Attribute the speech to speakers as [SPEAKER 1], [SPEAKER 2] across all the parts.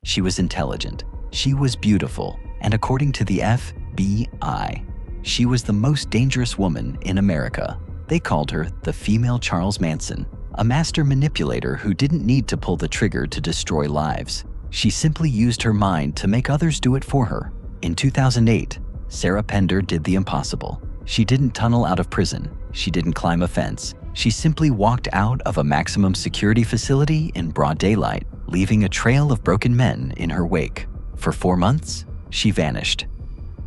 [SPEAKER 1] She was intelligent. She was beautiful. And according to the FBI, she was the most dangerous woman in America. They called her the female Charles Manson, a master manipulator who didn't need to pull the trigger to destroy lives. She simply used her mind to make others do it for her. In 2008, Sarah Pender did the impossible. She didn't tunnel out of prison. She didn't climb a fence. She simply walked out of a maximum security facility in broad daylight, leaving a trail of broken men in her wake. For 4 months, she vanished.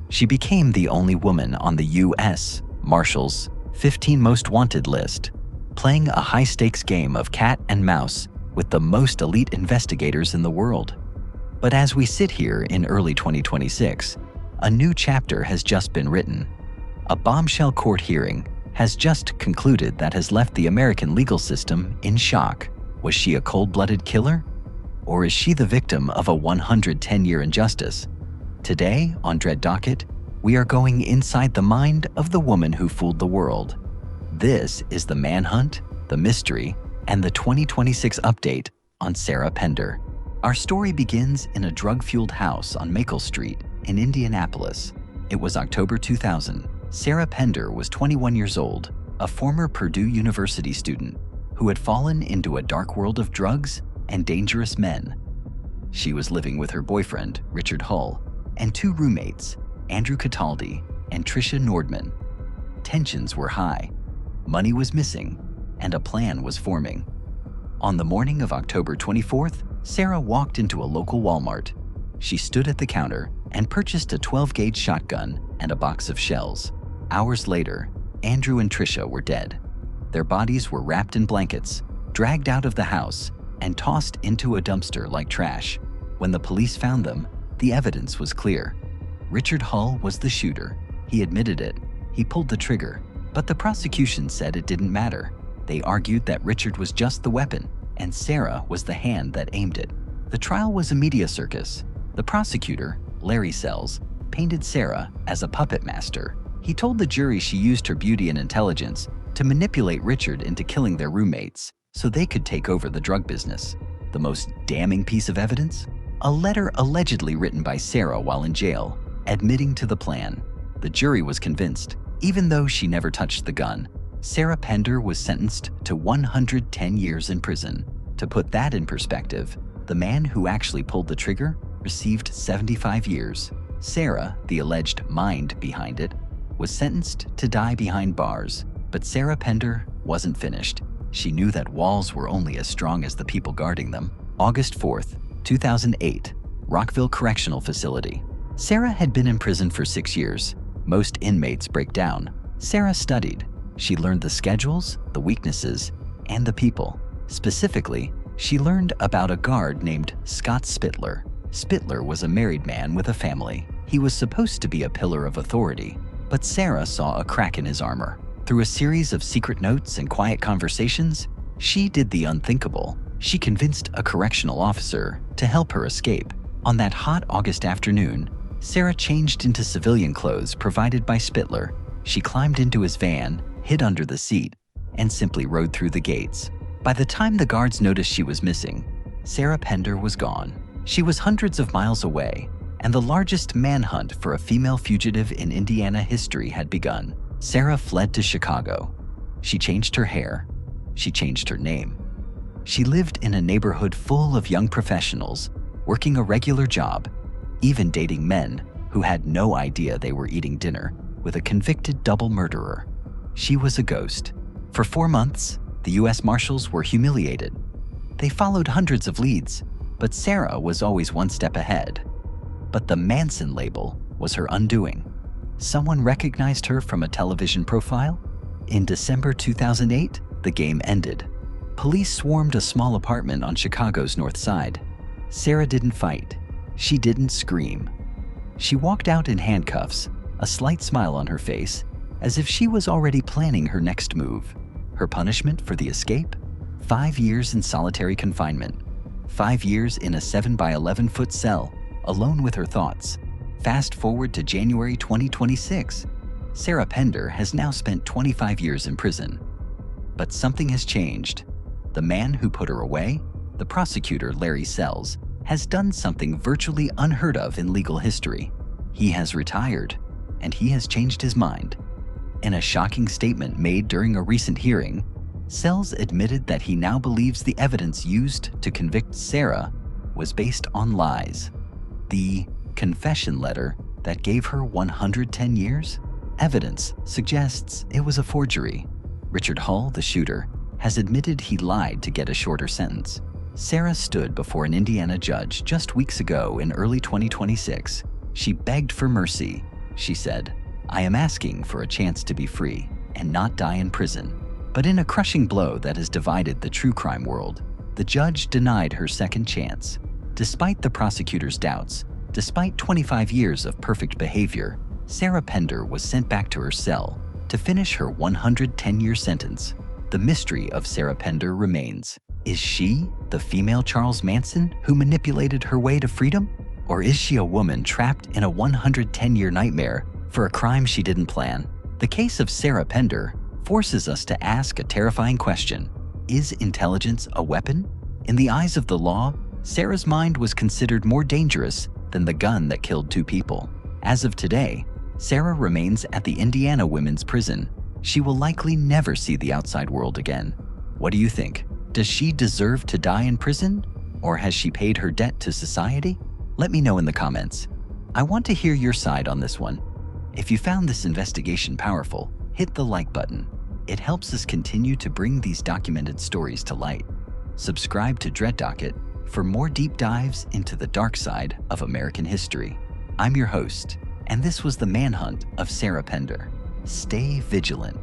[SPEAKER 1] She became the only woman on the US Marshals 15 Most Wanted list, playing a high-stakes game of cat and mouse with the most elite investigators in the world. But as we sit here in early 2026, a new chapter has just been written. A bombshell court hearing has just concluded that has left the American legal system in shock. Was she a cold-blooded killer? Or is she the victim of a 110-year injustice? Today on Dread Docket, we are going inside the mind of the woman who fooled the world. This is the manhunt, the mystery, and the 2026 update on Sarah Pender. Our story begins in a drug-fueled house on Meikel Street in Indianapolis. It was October 2000. Sarah Pender was 21 years old, a former Purdue University student who had fallen into a dark world of drugs and dangerous men. She was living with her boyfriend, Richard Hull, and 2 roommates, Andrew Cataldi and Tricia Nordman. Tensions were high, money was missing, and a plan was forming. On the morning of October 24th, Sarah walked into a local Walmart. She stood at the counter and purchased a 12-gauge shotgun and a box of shells. Hours later, Andrew and Tricia were dead. Their bodies were wrapped in blankets, dragged out of the house, and tossed into a dumpster like trash. When the police found them, the evidence was clear. Richard Hull was the shooter. He admitted it. He pulled the trigger, but the prosecution said it didn't matter. They argued that Richard was just the weapon, and Sarah was the hand that aimed it. The trial was a media circus. The prosecutor, Larry Sells, painted Sarah as a puppet master. He told the jury she used her beauty and intelligence to manipulate Richard into killing their roommates so they could take over the drug business. The most damning piece of evidence? A letter allegedly written by Sarah while in jail, admitting to the plan. The jury was convinced. Even though she never touched the gun, Sarah Pender was sentenced to 110 years in prison. To put that in perspective, the man who actually pulled the trigger received 75 years. Sarah, the alleged mind behind it, was sentenced to die behind bars. But Sarah Pender wasn't finished. She knew that walls were only as strong as the people guarding them. August 4th, 2008, Rockville Correctional Facility. Sarah had been in prison for 6 years. Most inmates break down. Sarah studied. She learned the schedules, the weaknesses, and the people. Specifically, she learned about a guard named Scott Spittler. Spittler was a married man with a family. He was supposed to be a pillar of authority, but Sarah saw a crack in his armor. Through a series of secret notes and quiet conversations, she did the unthinkable. She convinced a correctional officer to help her escape. On that hot August afternoon, Sarah changed into civilian clothes provided by Spittler. She climbed into his van, hid under the seat, and simply rode through the gates. By the time the guards noticed she was missing, Sarah Pender was gone. She was hundreds of miles away, and the largest manhunt for a female fugitive in Indiana history had begun. Sarah fled to Chicago. She changed her hair. She changed her name. She lived in a neighborhood full of young professionals, working a regular job, even dating men who had no idea they were eating dinner with a convicted double murderer. She was a ghost. For 4 months, the US Marshals were humiliated. They followed hundreds of leads, but Sarah was always one step ahead. But the Manson label was her undoing. Someone recognized her from a television profile. In December 2008, the game ended. Police swarmed a small apartment on Chicago's North Side. Sarah didn't fight. She didn't scream. She walked out in handcuffs, a slight smile on her face, as if she was already planning her next move. Her punishment for the escape? 5 years in solitary confinement. 5 years in a 7 by 11-foot cell, alone with her thoughts. Fast forward to January 2026. Sarah Pender has now spent 25 years in prison. But something has changed. The man who put her away, the prosecutor Larry Sells, has done something virtually unheard of in legal history. He has retired, and he has changed his mind. In a shocking statement made during a recent hearing, Sells admitted that he now believes the evidence used to convict Sarah was based on lies. The confession letter that gave her 110 years? Evidence suggests it was a forgery. Richard Hull, the shooter, has admitted he lied to get a shorter sentence. Sarah stood before an Indiana judge just weeks ago in early 2026. She begged for mercy. She said, "I am asking for a chance to be free and not die in prison." But in a crushing blow that has divided the true crime world, the judge denied her second chance. Despite the prosecutor's doubts, despite 25 years of perfect behavior, Sarah Pender was sent back to her cell to finish her 110-year sentence. The mystery of Sarah Pender remains. Is she the female Charles Manson who manipulated her way to freedom? Or is she a woman trapped in a 110-year nightmare for a crime she didn't plan? The case of Sarah Pender forces us to ask a terrifying question. Is intelligence a weapon? In the eyes of the law, Sarah's mind was considered more dangerous than the gun that killed 2 people. As of today, Sarah remains at the Indiana Women's Prison. She will likely never see the outside world again. What do you think? Does she deserve to die in prison? Or has she paid her debt to society? Let me know in the comments. I want to hear your side on this one. If you found this investigation powerful, hit the like button. It helps us continue to bring these documented stories to light. Subscribe to Dread Docket for more deep dives into the dark side of American history. I'm your host, and this was the manhunt of Sarah Pender. Stay vigilant.